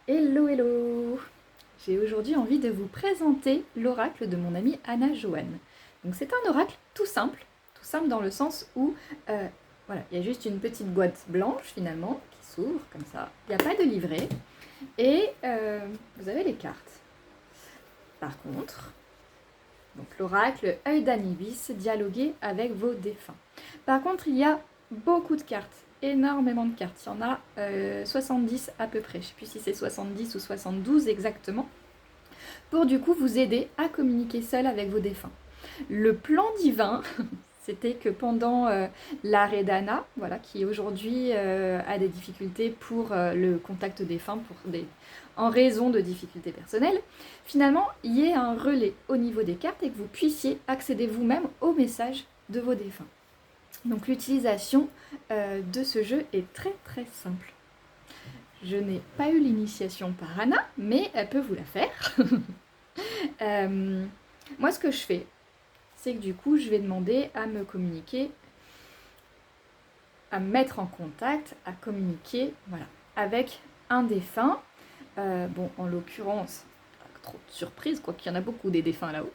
Hello, hello! J'ai aujourd'hui envie de vous présenter l'oracle de mon amie Anna Joanne. Donc c'est un oracle tout simple dans le sens où voilà, il y a juste une petite boîte blanche finalement qui s'ouvre comme ça. Il n'y a pas de livret et vous avez les cartes. Par contre, donc l'oracle œil d'Anibis, dialoguer avec vos défunts. Par contre, il y a beaucoup de cartes, énormément de cartes. Il y en a 70 à peu près. Je ne sais plus si c'est 70 ou 72 exactement. Pour du coup vous aider à communiquer seul avec vos défunts. Le plan divin, c'était que pendant l'arrêt d'Anna, voilà, qui aujourd'hui a des difficultés pour le contact défunt, en raison de difficultés personnelles, finalement, il y ait un relais au niveau des cartes et que vous puissiez accéder vous-même aux messages de vos défunts. Donc l'utilisation de ce jeu est très très simple. Je n'ai pas eu l'initiation par Anna, mais elle peut vous la faire. Moi, ce que je fais, c'est que du coup, je vais demander à me communiquer, à me mettre en contact, à communiquer, voilà, avec un défunt. Bon, en l'occurrence, trop de surprises, quoi qu'il y en a beaucoup des défunts là-haut.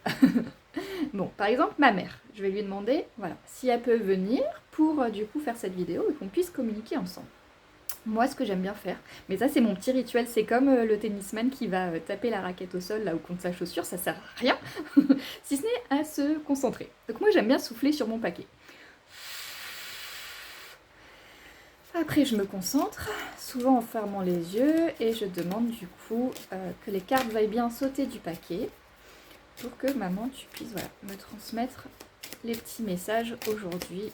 Bon, par exemple, ma mère, je vais lui demander, voilà, si elle peut venir pour du coup faire cette vidéo et qu'on puisse communiquer ensemble. Moi, ce que j'aime bien faire, mais ça c'est mon petit rituel, c'est comme le tennisman qui va taper la raquette au sol là ou contre sa chaussure, ça sert à rien, si ce n'est à se concentrer. Donc moi j'aime bien souffler sur mon paquet. Après je me concentre, souvent en fermant les yeux, et je demande du coup que les cartes veuillent bien sauter du paquet pour que maman tu puisses voilà, me transmettre les petits messages aujourd'hui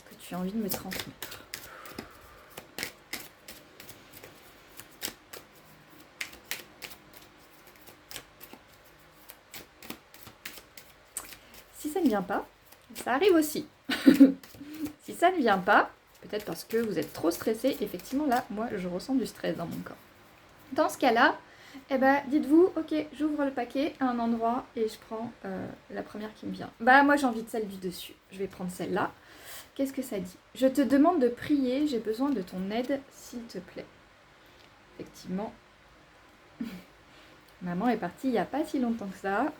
que tu as envie de me transmettre. Si ça ne vient pas, ça arrive aussi. Si ça ne vient pas, peut-être parce que vous êtes trop stressé, effectivement là, moi je ressens du stress dans mon corps. Dans ce cas-là, eh ben, dites-vous, ok, j'ouvre le paquet à un endroit et je prends la première qui me vient. Bah moi j'ai envie de celle du dessus, je vais prendre celle-là. Qu'est-ce que ça dit? Je te demande de prier, j'ai besoin de ton aide, s'il te plaît. Effectivement, maman est partie il n'y a pas si longtemps que ça.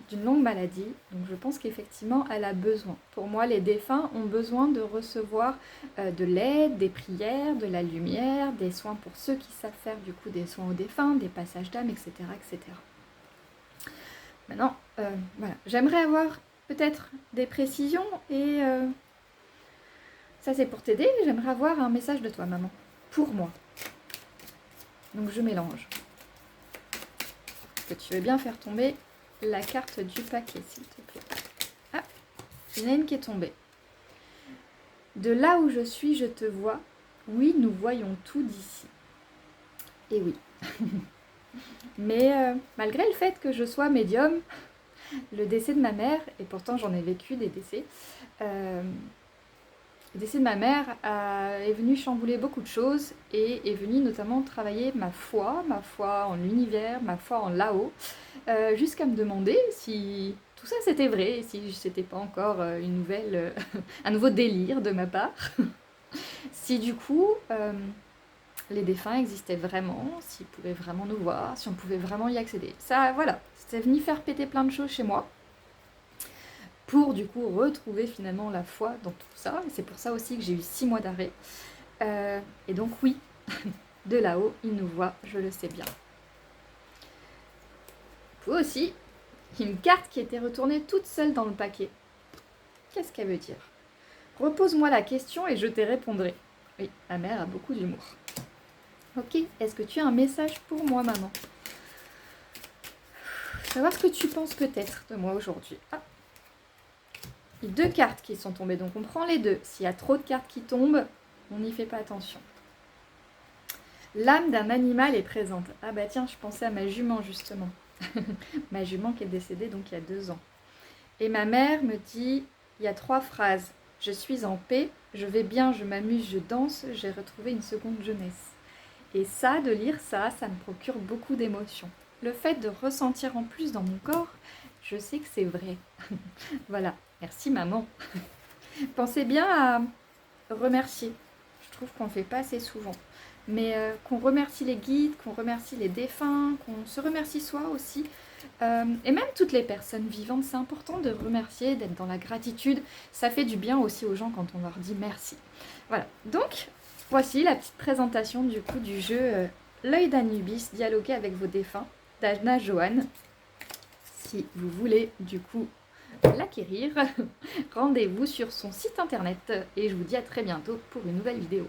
D'une longue maladie, donc je pense qu'effectivement elle a besoin. Pour moi, les défunts ont besoin de recevoir de l'aide, des prières, de la lumière, des soins pour ceux qui savent faire du coup des soins aux défunts, des passages d'âme, etc., etc. Maintenant, voilà, j'aimerais avoir peut-être des précisions et ça c'est pour t'aider, j'aimerais avoir un message de toi maman, pour moi. Donc je mélange. Est-ce que tu veux bien faire tomber la carte du paquet, s'il te plaît? Ah, il y en a une qui est tombée. De là où je suis, je te vois. Oui, nous voyons tout d'ici. Et oui. Mais malgré le fait que je sois médium, le décès de ma mère, et pourtant j'en ai vécu des décès, le décès de ma mère est venu chambouler beaucoup de choses et est venu notamment travailler ma foi en l'univers, ma foi en là-haut, jusqu'à me demander si tout ça c'était vrai, si c'était pas encore un nouveau délire de ma part. Si du coup les défunts existaient vraiment, s'ils pouvaient vraiment nous voir, si on pouvait vraiment y accéder. Ça, voilà, c'était venu faire péter plein de choses chez moi pour du coup retrouver finalement la foi dans tout ça. Et c'est pour ça aussi que j'ai eu 6 mois d'arrêt. Et donc oui, de là-haut, ils nous voient, je le sais bien. Vous aussi, il y a une carte qui était retournée toute seule dans le paquet. Qu'est-ce qu'elle veut dire? Repose-moi la question et je te répondrai. Oui, ma mère a beaucoup d'humour. Ok, est-ce que tu as un message pour moi, maman? Savoir ce que tu penses peut-être de moi aujourd'hui. Ah, il y a 2 cartes qui sont tombées, donc on prend les 2. S'il y a trop de cartes qui tombent, on n'y fait pas attention. L'âme d'un animal est présente. Ah bah tiens, je pensais à ma jument justement. Ma jument qui est décédée donc il y a 2 ans. Et ma mère me dit, il y a 3 phrases. Je suis en paix, je vais bien, je m'amuse, je danse, j'ai retrouvé une seconde jeunesse. Et ça, de lire ça, ça me procure beaucoup d'émotions. Le fait de ressentir en plus dans mon corps, je sais que c'est vrai. Voilà, merci maman. Pensez bien à remercier. Je trouve qu'on ne le fait pas assez souvent. mais qu'on remercie les guides, qu'on remercie les défunts, qu'on se remercie soi aussi. Et même toutes les personnes vivantes, c'est important de remercier, d'être dans la gratitude. Ça fait du bien aussi aux gens quand on leur dit merci. Voilà, donc voici la petite présentation du coup du jeu L'œil d'Anubis, dialoguer avec vos défunts, d'Anna Joanne. Si vous voulez du coup l'acquérir, rendez-vous sur son site internet et je vous dis à très bientôt pour une nouvelle vidéo.